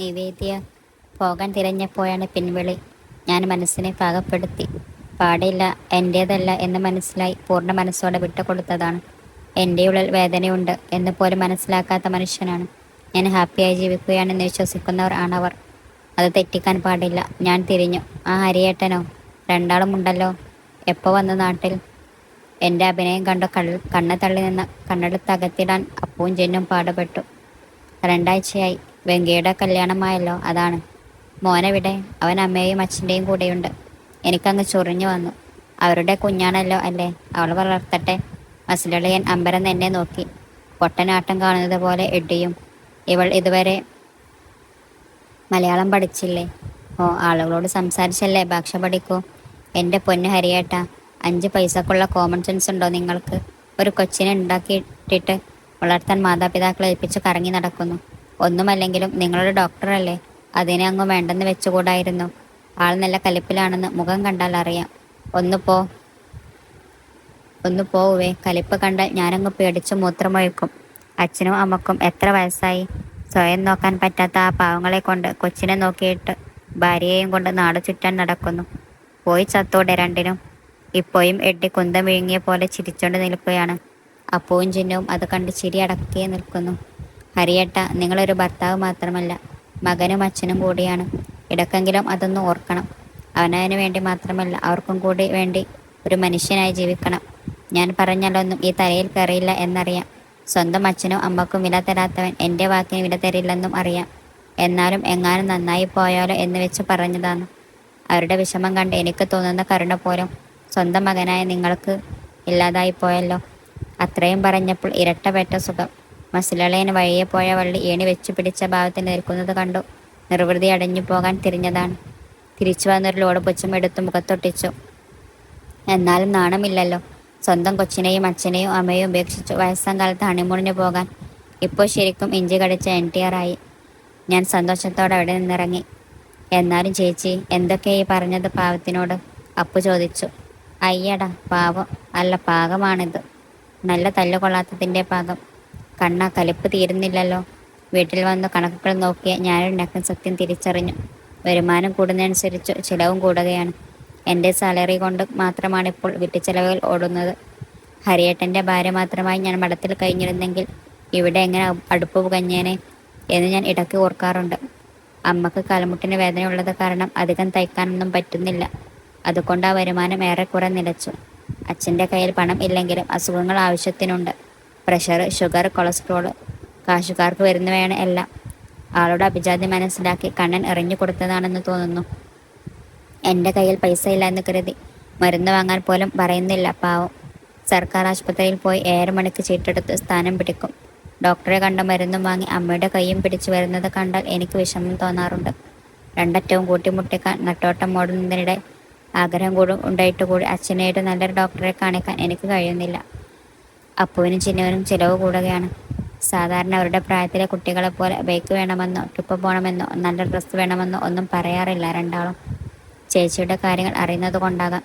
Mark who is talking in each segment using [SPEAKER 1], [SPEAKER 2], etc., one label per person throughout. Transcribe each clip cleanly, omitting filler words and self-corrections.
[SPEAKER 1] നിവേദ്യ പോകാൻ തിരഞ്ഞപ്പോഴാണ് പിൻവിളി. ഞാൻ മനസ്സിനെ പാകപ്പെടുത്തി. പാടില്ല, എൻ്റേതല്ല എന്ന് മനസ്സിലായി പൂർണ്ണ മനസ്സോടെ വിട്ടുകൊടുത്തതാണ്. എൻ്റെ ഉള്ളിൽ വേദനയുണ്ട് എന്ന് പോലും മനസ്സിലാക്കാത്ത മനുഷ്യനാണ് ഞാൻ. ഹാപ്പിയായി ജീവിക്കുകയാണെന്ന് വിശ്വസിക്കുന്നവർ ആണവർ. അത് തെറ്റിക്കാൻ പാടില്ല. ഞാൻ തിരിഞ്ഞു. ആ ഹരിയേട്ടനോ? രണ്ടാളും ഉണ്ടല്ലോ. എപ്പോൾ വന്നു നാട്ടിൽ? എൻ്റെ അഭിനയം കണ്ടു കണ്ണ് തള്ളി നിന്ന് കണ്ണെടുത്തകത്തിടാൻ അപ്പവും ജെന്നും പാടുപെട്ടു. 2 ആഴ്ചയായി. വെങ്കിയുടെ കല്യാണമായല്ലോ, അതാണ്. മോനെവിടെ? അവൻ അമ്മയെയും അച്ഛൻ്റെയും കൂടെയുണ്ട്. എനിക്കങ്ങ് ചൊറിഞ്ഞു വന്നു. അവരുടെ കുഞ്ഞാണല്ലോ അല്ലേ, അവൾ വളർത്തട്ടെ. മസിലളിയൻ അമ്പരന്ന് എന്നെ നോക്കി. പൊട്ടനാട്ടം കാണുന്നത് പോലെ ഇടിയും. ഇവൾ ഇതുവരെ മലയാളം പഠിച്ചില്ലേ? ഓ, ആളുകളോട് സംസാരിച്ചല്ലേ ഭാഷ പഠിക്കൂ. എൻ്റെ പൊന്നു ഹരിയേട്ട, 5 പൈസക്കുള്ള കോമൺ സെൻസ് ഉണ്ടോ നിങ്ങൾക്ക്? ഒരു കൊച്ചിനെ ഉണ്ടാക്കിയിട്ടിട്ട് വളർത്താൻ മാതാപിതാക്കളെ ഏൽപ്പിച്ച് കറങ്ങി നടക്കുന്നു. ഒന്നുമല്ലെങ്കിലും നിങ്ങളൊരു ഡോക്ടറല്ലേ, അതിനെ അങ്ങ് വേണ്ടെന്ന് വെച്ചുകൂടായിരുന്നു? ആൾ നല്ല കലിപ്പിലാണെന്ന് മുഖം കണ്ടാൽ അറിയാം. ഒന്ന് പോ ഒന്ന് പോവേ. കലിപ്പ് കണ്ടാൽ ഞാനങ്ങ് പേടിച്ച് മൂത്രമൊഴിക്കും. അച്ഛനും അമ്മക്കും എത്ര വയസ്സായി? സ്വയം നോക്കാൻ പറ്റാത്ത ആ പാവങ്ങളെ കൊണ്ട് കൊച്ചിനെ നോക്കിയിട്ട് ഭാര്യയെയും കൊണ്ട് നാട് ചുറ്റാൻ നടക്കുന്നു. പോയി ചത്തോടെ രണ്ടിനും. ഇപ്പോഴും എഡ്ഡി കുന്തം വിഴുങ്ങിയ പോലെ ചിരിച്ചോണ്ട് നിൽക്കുകയാണ്. അപ്പവും ചിഹ്നവും അത് കണ്ട് ചിരി അടക്കിയേ നിൽക്കുന്നു. ഹരിയേട്ട, നിങ്ങളൊരു ഭർത്താവ് മാത്രമല്ല, മകനും അച്ഛനും കൂടിയാണ്. ഇടയ്ക്കെങ്കിലും അതൊന്ന് ഓർക്കണം. അവനവന് വേണ്ടി മാത്രമല്ല, അവർക്കും കൂടി വേണ്ടി ഒരു മനുഷ്യനായി ജീവിക്കണം. ഞാൻ പറഞ്ഞാലൊന്നും ഈ തലയിൽ കയറിയില്ല എന്നറിയാം. സ്വന്തം അച്ഛനും അമ്മക്കും വില തരാത്തവൻ എൻ്റെ വാക്കിന് വില തരില്ലെന്നും അറിയാം. എന്നാലും എങ്ങാനും നന്നായി പോയാലോ എന്ന് വെച്ച് പറഞ്ഞതാണ്. അവരുടെ വിഷമം കണ്ട് എനിക്ക് തോന്നുന്ന കരുണ പോലും സ്വന്തം മകനായ നിങ്ങൾക്ക് ഇല്ലാതായി പോയല്ലോ. അത്രയും പറഞ്ഞപ്പോൾ ഇരട്ടപ്പെട്ട സുഖം. മസിലളയൻ വഴിയെ പോയ വള്ളി ഏണി വെച്ചു പിടിച്ച ഭാവത്തിൽ നിൽക്കുന്നത് കണ്ടു. നിർവൃതി അടഞ്ഞു പോകാൻ തിരിഞ്ഞതാണ്. തിരിച്ചു വന്നൊരു ലോഡ് പുച്ഛം എടുത്തു മുഖത്തൊട്ടിച്ചു. എന്നാലും നാണമില്ലല്ലോ. സ്വന്തം കൊച്ചിനെയും അച്ഛനെയും അമ്മയും ഉപേക്ഷിച്ചു വയസ്സാം കാലത്ത് ഹണിമൂണിന് പോകാൻ. ഇപ്പോൾ ശരിക്കും ഇഞ്ചി കടിച്ച NTR ആയി. ഞാൻ സന്തോഷത്തോടെ അവിടെ നിന്നിറങ്ങി. എന്നാലും ചേച്ചി, എന്തൊക്കെയായി പറഞ്ഞത് പാവത്തിനോട്? അപ്പു ചോദിച്ചു. അയ്യടാ പാവം അല്ല, പാകമാണിത്. നല്ല തല്ലുകൊള്ളാത്തതിൻ്റെ പാകം. കണ്ണ, കലിപ്പ് തീരുന്നില്ലല്ലോ. വീട്ടിൽ വന്നു കണക്കുകൾ നോക്കിയ ഞാനൊരു നഗ്ന സത്യം തിരിച്ചറിഞ്ഞു. വരുമാനം കൂടുന്നതനുസരിച്ച് ചിലവും കൂടുകയാണ്. എൻ്റെ സാലറി കൊണ്ട് മാത്രമാണ് ഇപ്പോൾ വീട്ടുചെലവുകൾ ഓടുന്നത്. ഹരിയേട്ടൻ്റെ ഭാര്യ മാത്രമായി ഞാൻ മഠത്തിൽ കഴിഞ്ഞിരുന്നെങ്കിൽ ഇവിടെ എങ്ങനെ അടുപ്പ് പുകഞ്ഞേനെ എന്ന് ഞാൻ ഇടയ്ക്ക് ഓർക്കാറുണ്ട്. അമ്മക്ക് കാൽമുട്ടിന് വേദനയുള്ളത് കാരണം അധികം തയ്ക്കാനൊന്നും പറ്റുന്നില്ല. അതുകൊണ്ട് ആ വരുമാനം ഏറെക്കുറെ നിലച്ചു. അച്ഛൻ്റെ കയ്യിൽ പണം ഇല്ലെങ്കിലും അസുഖങ്ങൾ ആവശ്യത്തിനുണ്ട്. Pressure, sugar, cholesterol. കാശുകാർക്ക് വരുന്നവയാണ് എല്ലാം. ആളുടെ അഭിജാതി മനസ്സിലാക്കി കണ്ണൻ എറിഞ്ഞു കൊടുത്തതാണെന്ന് തോന്നുന്നു. എൻ്റെ കയ്യിൽ പൈസ ഇല്ല എന്ന് കരുതി മരുന്ന് വാങ്ങാൻ പോലും പറയുന്നില്ല പാവം. സർക്കാർ ആശുപത്രിയിൽ പോയി 7 മണിക്ക് ചീട്ടെടുത്ത് സ്ഥാനം പിടിക്കും. ഡോക്ടറെ കണ്ട മരുന്നും വാങ്ങി അമ്മയുടെ കൈയും പിടിച്ചു വരുന്നത് കണ്ടാൽ എനിക്ക് വിഷമം തോന്നാറുണ്ട്. രണ്ടറ്റവും കൂട്ടിമുട്ടിക്കാൻ നെട്ടോട്ടം ഓടുന്നതിനിടെ ആഗ്രഹം ഉണ്ടായിട്ട് കൂടി അച്ഛനായിട്ട് നല്ലൊരു ഡോക്ടറെ കാണിക്കാൻ എനിക്ക് കഴിയുന്നില്ല. അപ്പുവിനും ചിന്നുവിനും ചിലവ് കൂടുകയാണ്. സാധാരണ അവരുടെ പ്രായത്തിലെ കുട്ടികളെപ്പോലെ ബൈക്ക് വേണമെന്നോ ട്രിപ്പ് പോകണമെന്നോ നല്ല ഡ്രസ്സ് വേണമെന്നോ ഒന്നും പറയാറില്ല രണ്ടാളും. ചേച്ചിയുടെ കാര്യങ്ങൾ അറിയുന്നത് കൊണ്ടാകാം.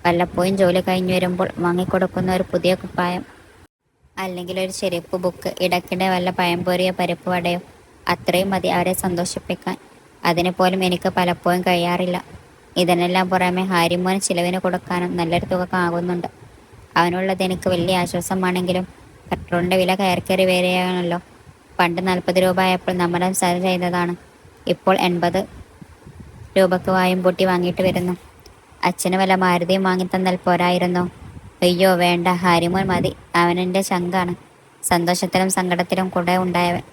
[SPEAKER 1] വല്ലപ്പോഴും ജോലി കഴിഞ്ഞു വരുമ്പോൾ വാങ്ങിക്കൊടുക്കുന്ന ഒരു പുതിയ കുപ്പായം, അല്ലെങ്കിൽ ഒരു ചെരുപ്പ്, ബുക്ക്, ഇടയ്ക്കിടെ വല്ല പഴംപൊരിയോ പരിപ്പ് വടയോ, അത്രയും മതി അവരെ സന്തോഷിപ്പിക്കാൻ. അതിന് പോലും എനിക്ക് പലപ്പോഴും കഴിയാറില്ല. ഇതിനെല്ലാം പുറമെ ഹാരിമോന് ചിലവിന് കൊടുക്കാനും നല്ലൊരു തുക ആകുന്നുണ്ട്. അവനുള്ളത് എനിക്ക് വലിയ ആശ്വാസമാണെങ്കിലും പെട്രോളിൻ്റെ വില കയറി വരികയാണല്ലോ. പണ്ട് 40 രൂപ ആയപ്പോൾ നമ്മൾ സെർവ് ചെയ്തതാണ്. ഇപ്പോൾ 80 രൂപക്ക് വായും പൊട്ടി വാങ്ങിയിട്ട് വരുന്നു. അച്ഛന് വല്ല മാരുതിയും വാങ്ങിത്തന്നാൽ പോരായിരുന്നോ? അയ്യോ വേണ്ട, ഹാരിമോൻ മതി. അവനെൻ്റെ ചങ്കാണ്. സന്തോഷത്തിലും സങ്കടത്തിലും കൂടെ ഉണ്ടായവൻ.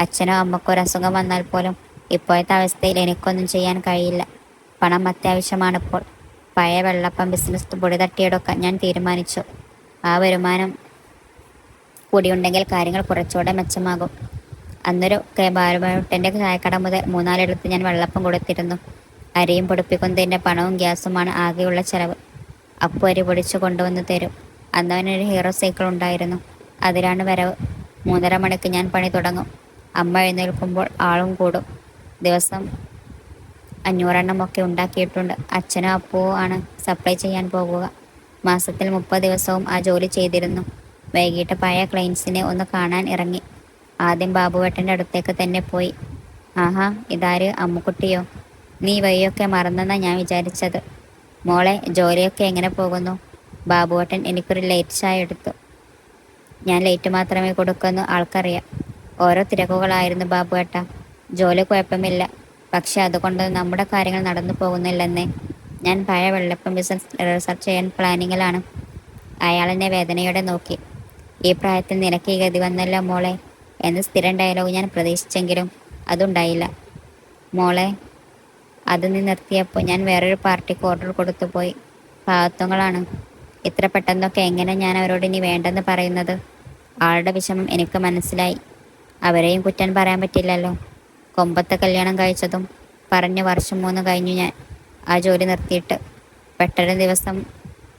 [SPEAKER 1] അച്ഛനോ അമ്മക്കോ ഒരു അസുഖം വന്നാൽ പോലും ഇപ്പോഴത്തെ അവസ്ഥയിൽ എനിക്കൊന്നും ചെയ്യാൻ കഴിയില്ല. പണം അത്യാവശ്യമാണിപ്പോൾ. പഴയ വെള്ളപ്പം ബിസിനസ് പൊടി തട്ടിയെടുക്കാൻ ഞാൻ തീരുമാനിച്ചു. ആ വരുമാനം കൂടിയുണ്ടെങ്കിൽ കാര്യങ്ങൾ കുറച്ചുകൂടെ മെച്ചമാകും. അന്നൊരു ബാലുവേട്ടൻ്റെ ചായക്കട മുതൽ 3-4 ഇടത്ത് ഞാൻ വെള്ളപ്പം കൊടുത്തിരുന്നു. അരിയും പൊടിപ്പിക്കുന്നതിൻ്റെ പണവും ഗ്യാസുമാണ് ആകെയുള്ള ചെലവ്. അപ്പു അരി പൊടിച്ചു കൊണ്ടുവന്ന് തരും. അന്നവനൊരു ഹീറോ സൈക്കിൾ ഉണ്ടായിരുന്നു. അതിലാണ് വരവ്. 3:30 മണിക്ക് ഞാൻ പണി തുടങ്ങും. അമ്മ എഴുന്നേൽക്കുമ്പോൾ ആളും കൂടും. ദിവസം 500 എണ്ണമൊക്കെ ഉണ്ടാക്കിയിട്ടുണ്ട്. അച്ഛനും അപ്പുവും ആണ് സപ്ലൈ ചെയ്യാൻ പോകുക. മാസത്തിൽ 30 ദിവസവും ആ ജോലി ചെയ്തിരുന്നു. വൈകിട്ട് പഴയ ക്ലയൻസിനെ ഒന്ന് കാണാൻ ഇറങ്ങി. ആദ്യം ബാബുവേട്ടൻ്റെ അടുത്തേക്ക് തന്നെ പോയി. ആഹാ, ഇതാര്, അമ്മുക്കുട്ടിയോ? നീ വഴിയൊക്കെ മറന്നെന്നാ ഞാൻ വിചാരിച്ചത്. മോളെ, ജോലിയൊക്കെ എങ്ങനെ പോകുന്നു? ബാബുവേട്ടൻ എനിക്കൊരു ലൈറ്റ് ചായ എടുത്തു. ഞാൻ ലൈറ്റ് മാത്രമേ കൊടുക്കുന്നു, ആൾക്കറിയാം. ഓരോ തിരക്കുകളായിരുന്നു ബാബുവേട്ട. ജോലി കുഴപ്പമില്ല, പക്ഷെ അതുകൊണ്ട് നമ്മുടെ കാര്യങ്ങൾ നടന്നു പോകുന്നില്ലെന്നേ. ഞാൻ പഴയ വെള്ളപ്പം ബിസിനസ് റിസർച്ച് ചെയ്യാൻ പ്ലാനിങ്ങിലാണ്. അയാളെന്നെ വേദനയോടെ നോക്കി. ഈ പ്രായത്തിൽ നിനക്ക് ഈ ഗതി വന്നല്ലോ മോളെ എന്ന് സ്ഥിരം ഡയലോഗ് ഞാൻ പ്രതീക്ഷിച്ചെങ്കിലും അതുണ്ടായില്ല. മോളെ, അത് നീ നിർത്തിയപ്പോൾ ഞാൻ വേറൊരു പാർട്ടിക്ക് ഓർഡർ കൊടുത്തു പോയി. പാവത്തുങ്ങളാണ്. ഇത്ര പെട്ടെന്നൊക്കെ എങ്ങനെ ഞാൻ അവരോട് ഇനി വേണ്ടെന്ന് പറയുന്നത്? ആളുടെ വിഷമം എനിക്ക് മനസ്സിലായി. അവരെയും കുറ്റം പറയാൻ പറ്റില്ലല്ലോ. കൊമ്പത്തെ കല്യാണം കഴിച്ചതും പറഞ്ഞു വർഷം 3 കഴിഞ്ഞു ഞാൻ ആ ജോലി നിർത്തിയിട്ട്. പെട്ടെന്ന് ദിവസം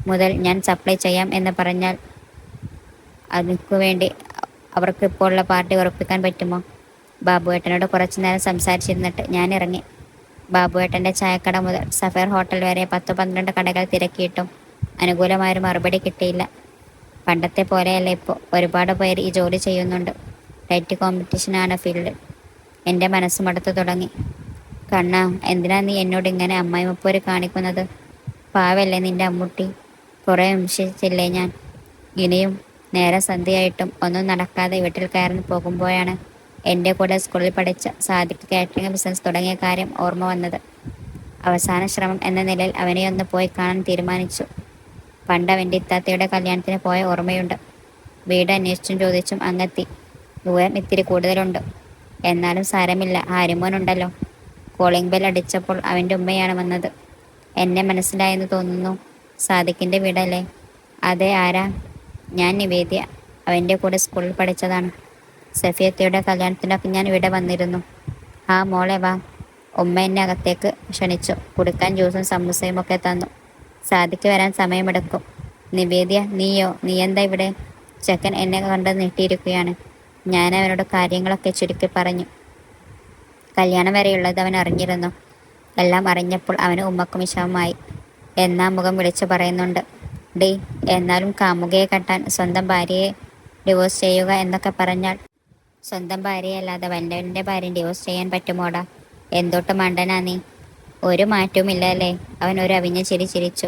[SPEAKER 1] മുതൽ ഞാൻ സപ്ലൈ ചെയ്യാം എന്ന് പറഞ്ഞാൽ അതിനു വേണ്ടി അവർക്ക് ഇപ്പോൾ ഉള്ള പാർട്ടി ഉറപ്പിക്കാൻ പറ്റുമോ? ബാബുവേട്ടനോട് കുറച്ചു നേരം സംസാരിച്ചിരുന്നിട്ട് ഞാൻ ഇറങ്ങി. ബാബുവേട്ടൻ്റെ ചായക്കട മുതൽ സഫയർ ഹോട്ടൽ വരെ 10-12 കടകൾ തിരക്കിയിട്ടും അനുകൂലമായൊരു മറുപടി കിട്ടിയില്ല. പണ്ടത്തെ പോലെയല്ല ഇപ്പോൾ. ഒരുപാട് പേര് ഈ ജോലി ചെയ്യുന്നുണ്ട്. ടൈറ്റ് കോമ്പറ്റീഷനാണ് ഫീൽഡ്. എൻ്റെ മനസ്സ് മടുത്തു തുടങ്ങി. കണ്ണാ, എന്തിനാ നീ എന്നോട് ഇങ്ങനെ അമ്മായിമ്മപ്പോര് കാണിക്കുന്നത്? പാവല്ലേ നിന്റെ അമ്മൂട്ടി. കുറേ വിമർശിച്ചില്ലേ ഞാൻ? ഇനിയും നേരം സന്ധ്യയായിട്ടും ഒന്നും നടക്കാതെ വീട്ടിൽ കയറി പോകുമ്പോഴാണ് എൻ്റെ കൂടെ സ്കൂളിൽ പഠിച്ച സാദിഖ് കാറ്ററിംഗ് ബിസിനസ് തുടങ്ങിയ കാര്യം ഓർമ്മ വന്നത്. അവസാന ശ്രമം എന്ന നിലയിൽ അവനെ ഒന്ന് പോയി കാണാൻ തീരുമാനിച്ചു. പണ്ട് അവൻ്റെ ഇത്താത്തയുടെ കല്യാണത്തിന് പോയ ഓർമ്മയുണ്ട്. വീട് അന്വേഷിച്ചും ചോദിച്ചും അങ്ങെത്തി. ദൂരം ഇത്തിരി കൂടുതലുണ്ട്. എന്നാലും സാരമില്ല, ഹാരിമോനുണ്ടല്ലോ. കോളിംഗ് ബെൽ അടിച്ചപ്പോൾ അവൻ്റെ ഉമ്മയാണ് വന്നത്. എന്നെ മനസ്സിലായെന്ന് തോന്നുന്നു. സാദിഖിൻ്റെ വീടല്ലേ? അതെ, ആരാ? ഞാൻ നിവേദ്യ. അവൻ്റെ കൂടെ സ്കൂളിൽ പഠിച്ചതാണ്. സഫിയത്തയുടെ കല്യാണത്തിനൊക്കെ ഞാൻ ഇവിടെ വന്നിരുന്നു. ആ മോളെ വാ. ഉമ്മ എന്നെ അകത്തേക്ക് ക്ഷണിച്ചു. കുടിക്കാൻ ജ്യൂസും സമൂസയും ഒക്കെ തന്നു. സാദിക്ക് വരാൻ സമയമെടുക്കും. നിവേദ്യ, നീയോ? നീ എന്താ ഇവിടെ? ചെക്കൻ എന്നെ കണ്ട് നീട്ടിയിരിക്കുകയാണ്. ഞാൻ അവനോട് കാര്യങ്ങളൊക്കെ ചുരുക്കി പറഞ്ഞു. കല്യാണം വരെയുള്ളത് അവൻ അറിഞ്ഞിരുന്നു. എല്ലാം അറിഞ്ഞപ്പോൾ അവന് ഉമ്മക്കും വിഷമമായി. എന്നാ മുഖം വിളിച്ചു പറയുന്നുണ്ട്. ഡി, എന്നാലും കാമുകയെ കെട്ടാൻ സ്വന്തം ഭാര്യയെ ഡിവോഴ്സ് ചെയ്യുക എന്നൊക്കെ പറഞ്ഞാൽ സ്വന്തം ഭാര്യയല്ലാതെ വല്ലവൻ്റെ ഭാര്യയും ഡിവോഴ്സ് ചെയ്യാൻ പറ്റുമോടാ? എന്തോട്ട് മണ്ടനാ നീ? ഒരു മാറ്റവുമില്ല അല്ലേ? അവൻ ഒരു അവിഞ്ഞ ചിരി ചിരിച്ചു.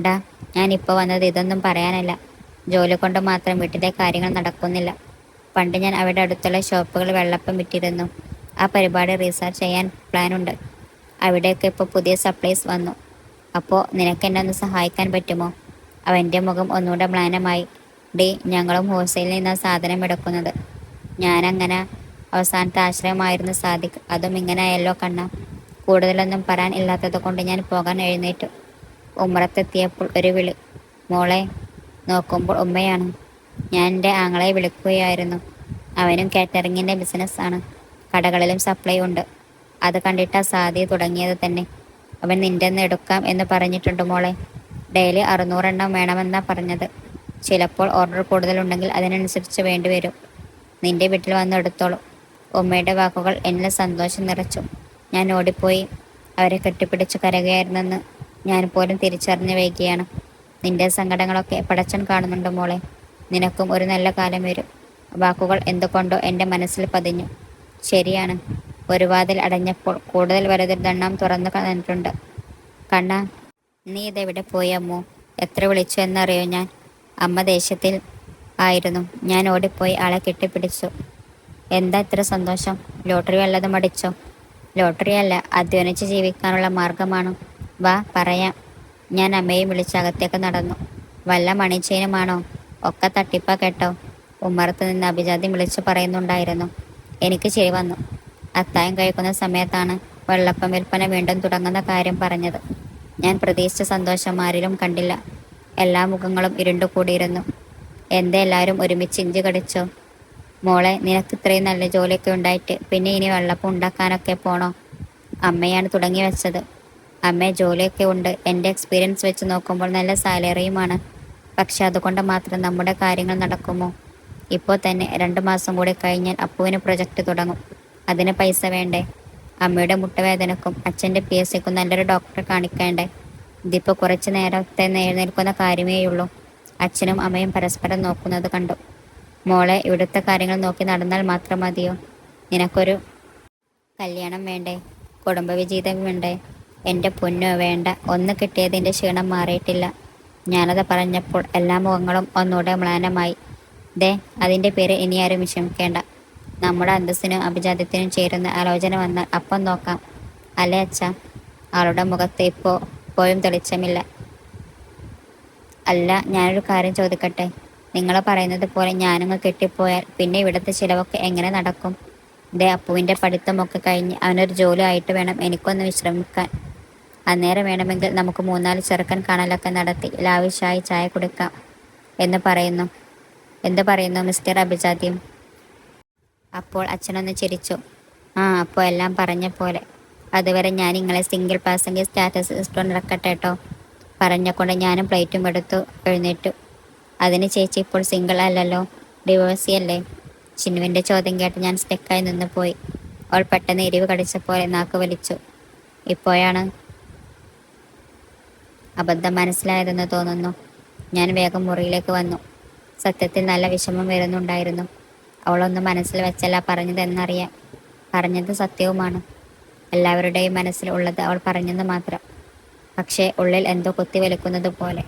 [SPEAKER 1] ഡാ, ഞാനിപ്പോൾ വന്നത് ഇതൊന്നും പറയാനല്ല. ജോലി കൊണ്ട് മാത്രം വീട്ടിലെ കാര്യങ്ങൾ നടക്കുന്നില്ല. പണ്ട് ഞാൻ അവിടെ അടുത്തുള്ള ഷോപ്പുകൾ വെള്ളപ്പം വിറ്റിരുന്നു. ആ പരിപാടി റീസാർച്ച് ചെയ്യാൻ പ്ലാനുണ്ട്. അവിടെയൊക്കെ ഇപ്പോൾ പുതിയ സപ്ലൈസ് വന്നു. അപ്പോൾ നിനക്ക് എന്നെ ഒന്ന് സഹായിക്കാൻ പറ്റുമോ? അവൻ്റെ മുഖം ഒന്നുകൂടെ മ്ലാനമായി. ഡി, ഞങ്ങളും ഹോൾസെയിലിൽ നിന്നാണ് സാധനം എടുക്കുന്നത്. ഞാനങ്ങനെ അവസാനത്തെ ആശ്രയമായിരുന്നു സാദിഖ്. അതും ഇങ്ങനെയല്ലോ കണ്ണ. കൂടുതലൊന്നും പറയാൻ ഇല്ലാത്തത് കൊണ്ട് ഞാൻ പോകാൻ എഴുന്നേറ്റു. ഉമ്മറത്തെത്തിയപ്പോൾ ഒരു വിളി. മോളെ. നോക്കുമ്പോൾ ഉമ്മയാണ്. ഞാൻ എൻ്റെ ആങ്ങളെ വിളിക്കുകയായിരുന്നു. അവനും കാറ്ററിങ്ങിൻ്റെ ബിസിനസ്സാണ്. കടകളിലും സപ്ലൈ ഉണ്ട്. അത് കണ്ടിട്ടാ സാധ്യ തുടങ്ങിയത് തന്നെ. അവൻ നിൻ്റെ എടുക്കാം എന്ന് പറഞ്ഞിട്ടുണ്ട് മോളെ. ഡെയിലി 600 എണ്ണം വേണമെന്നാ പറഞ്ഞത്. ചിലപ്പോൾ ഓർഡർ കൂടുതലുണ്ടെങ്കിൽ അതിനനുസരിച്ച് വേണ്ടി വരും. നിന്റെ വീട്ടിൽ വന്ന് എടുത്തോളൂ. ഉമ്മയുടെ വാക്കുകൾ എന്നിൽ സന്തോഷം നിറച്ചു. ഞാൻ ഓടിപ്പോയി അവരെ കെട്ടിപ്പിടിച്ച് കരകയായിരുന്നെന്ന് ഞാൻ പോലും തിരിച്ചറിഞ്ഞു വയ്ക്കുകയാണ്. നിന്റെ സങ്കടങ്ങളൊക്കെ പടച്ചൻ കാണുന്നുണ്ട് മോളെ. നിനക്കും ഒരു നല്ല കാലം വരും. വാക്കുകൾ എന്തുകൊണ്ടോ എൻ്റെ മനസ്സിൽ പതിഞ്ഞു. ശരിയാണ്. ഒരു വാതിൽ അടഞ്ഞപ്പോൾ കൂടുതൽ വലുതൊരെണ്ണം തുറന്നു തന്നിട്ടുണ്ട്. കണ്ണ, നീ ഇതെവിടെ പോയി അമ്മു? എത്ര വിളിച്ചു എന്നറിയോ ഞാൻ? അമ്മ ദേഷ്യത്തിൽ ആയിരുന്നു. ഞാൻ ഓടിപ്പോയി ആളെ കെട്ടിപ്പിടിച്ചു. എന്താ ഇത്ര സന്തോഷം? ലോട്ടറി വല്ലതും അടിച്ചോ? ലോട്ടറി അല്ല, അധ്വാനിച്ച് ജീവിക്കാനുള്ള മാർഗമാണ്. വാ, പറയാം. ഞാൻ അമ്മയെയും വിളിച്ച് അകത്തേക്ക് നടന്നു. വല്ല മണിച്ചേനുമാണോ? ഒക്കെ തട്ടിപ്പാ കേട്ടോ. ഉമ്മറത്ത് നിന്ന് അഭിജാതി വിളിച്ചു പറയുന്നുണ്ടായിരുന്നു. എനിക്ക് ചിരി വന്നു. അത്തായം കഴിക്കുന്ന സമയത്താണ് വെള്ളപ്പം വിൽപ്പന വീണ്ടും തുടങ്ങുന്ന കാര്യം പറഞ്ഞത്. ഞാൻ പ്രതീക്ഷിച്ച സന്തോഷം ആരിലും കണ്ടില്ല. എല്ലാ മുഖങ്ങളും ഇരുണ്ടുകൂടിയിരുന്നു. എന്താ എല്ലാവരും ഒരുമിച്ച് ഇഞ്ചി കടിച്ചോ? മോളെ, നിനക്ക് ഇത്രയും നല്ല ജോലിയൊക്കെ ഉണ്ടായിട്ട് പിന്നെ ഇനി വെള്ളപ്പം ഉണ്ടാക്കാനൊക്കെ പോണോ? അമ്മയാണ് തുടങ്ങി വെച്ചത്. അമ്മ, ജോലിയൊക്കെ ഉണ്ട്. എൻ്റെ എക്സ്പീരിയൻസ് വെച്ച് നോക്കുമ്പോൾ നല്ല സാലറിയുമാണ്. പക്ഷെ അതുകൊണ്ട് മാത്രം നമ്മുടെ കാര്യങ്ങൾ നടക്കുമോ? ഇപ്പോൾ തന്നെ 2 മാസം കൂടി കഴിഞ്ഞാൽ അപ്പുവിന് പ്രൊജക്റ്റ് തുടങ്ങും. അതിന് പൈസ വേണ്ടേ? അമ്മയുടെ മുട്ടുവേദനക്കും അച്ഛൻ്റെ PSCക്കും നല്ലൊരു ഡോക്ടറെ കാണിക്കേണ്ടേ? ഇതിപ്പോൾ കുറച്ച് നേരത്തെ എഴുന്നേൽക്കുന്ന കാര്യമേയുള്ളൂ. അച്ഛനും അമ്മയും പരസ്പരം നോക്കുന്നത് കണ്ടു. മോളെ, ഇവിടുത്തെ കാര്യങ്ങൾ നോക്കി നടന്നാൽ മാത്രം മതിയോ? നിനക്കൊരു കല്യാണം വേണ്ടേ? കുടുംബവിജീതം വേണ്ടേ? എൻ്റെ പൊന്നോ വേണ്ട. ഒന്ന് കിട്ടിയതിൻ്റെ ക്ഷീണം മാറിയിട്ടില്ല. ഞാനത് പറഞ്ഞപ്പോൾ എല്ലാ മുഖങ്ങളും ഒന്നുകൂടെ മ്ലാനമായി. ദേ, അതിൻ്റെ പേര് ഇനി ആരും വിഷമിക്കേണ്ട. നമ്മുടെ അന്തസ്സിനും അഭിജാത്യത്തിനും ചേരുന്ന ആലോചന വന്നാൽ അപ്പം നോക്കാം, അല്ലേ അച്ഛാ? ആളുടെ മുഖത്ത് ഇപ്പോഴും തെളിച്ചമില്ല. അല്ല, ഞാനൊരു കാര്യം ചോദിക്കട്ടെ? നിങ്ങൾ പറയുന്നത് പോലെ ഞാനങ്ങ് കെട്ടിപ്പോയാൽ പിന്നെ ഇവിടുത്തെ ചിലവൊക്കെ എങ്ങനെ നടക്കും? ദേ, അപ്പുവിൻ്റെ പഠിത്തമൊക്കെ കഴിഞ്ഞ് അവനൊരു ജോലി ആയിട്ട് വേണം എനിക്കൊന്ന് വിശ്രമിക്കാൻ. അന്നേരം വേണമെങ്കിൽ നമുക്ക് മൂന്നാല് ചെറുക്കൻ കാണലൊക്കെ നടത്തി ലാവിഷായി ചായ കുടിക്കാം എന്ത് പറയുന്നു മിസ്റ്റർ അഭിജാത്യം? അപ്പോൾ അച്ഛനൊന്ന് ചിരിച്ചു. ആ, അപ്പോൾ എല്ലാം പറഞ്ഞ പോലെ. അതുവരെ ഞാൻ നിങ്ങളെ സിംഗിൾ പാസഞ്ചർ സ്റ്റാറ്റസ് ഇഷ്ടം നടക്കട്ടെ കേട്ടോ. പറഞ്ഞുകൊണ്ട് ഞാനും പ്ലേറ്റും എടുത്തു എഴുന്നേറ്റു. അതിന് ചേച്ചി ഇപ്പോൾ സിംഗിൾ അല്ലല്ലോ, ഡിവോഴ്സി അല്ലേ? ചിന്നുവിൻ്റെ ചോദ്യം കേട്ട് ഞാൻ സ്റ്റെക്കായി നിന്ന് പോയി. അവൾ പെട്ടെന്ന് എരിവ് കടിച്ച പോലെ നാക്ക് വലിച്ചു. ഇപ്പോഴാണ് അബദ്ധം മനസ്സിലായതെന്ന് തോന്നുന്നു. ഞാൻ വേഗം മുറിയിലേക്ക് വന്നു. സത്യത്തിൽ നല്ല വിഷമം വരുന്നുണ്ടായിരുന്നു. അവളൊന്നും മനസ്സിൽ വെച്ചല്ല പറഞ്ഞതെന്നറിയാം. പറഞ്ഞത് സത്യവുമാണ്. എല്ലാവരുടെയും മനസ്സിൽ ഉള്ളത് അവൾ പറഞ്ഞെന്ന് മാത്രം. പക്ഷേ ഉള്ളിൽ എന്തോ കുത്തിവലിക്കുന്നത് പോലെ.